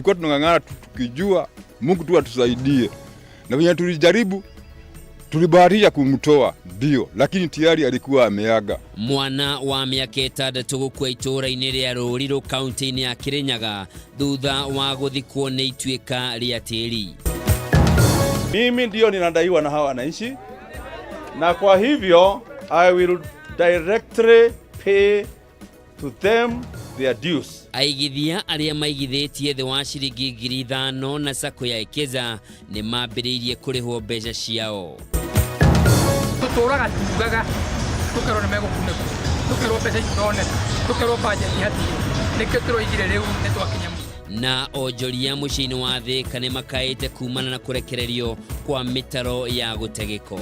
tulikuwa tunang'ang'ana tukijua Mungu tu atusaidie. Na wenye tulijaribu tulibahatisha kumtoa ndio, lakini tayari alikuwa ameaga. Mwana wa miaka 6 gukua itura-ini ria Ruriru kaunti-ini ya Kirinyaga thutha wa guthikwo ni ituika ria tiri. Mimi ndio ninadaiwa na hawa wananchi, na kwa hivyo I will directly pay to them their dues. Aigithia aria maigithitie the wa ciringi 5,000 na sako ya Ekeza ni mambiriirie kurihwo mbeca ciao. Tuturaga tugaga tukero ne mego kuneko tukero pesa itone tukero baje ihati niketro igire riu netwakinya na onjoria muciini wa Thika ni makaite kumana na kurekererio kwa mitaro ya gutegeko.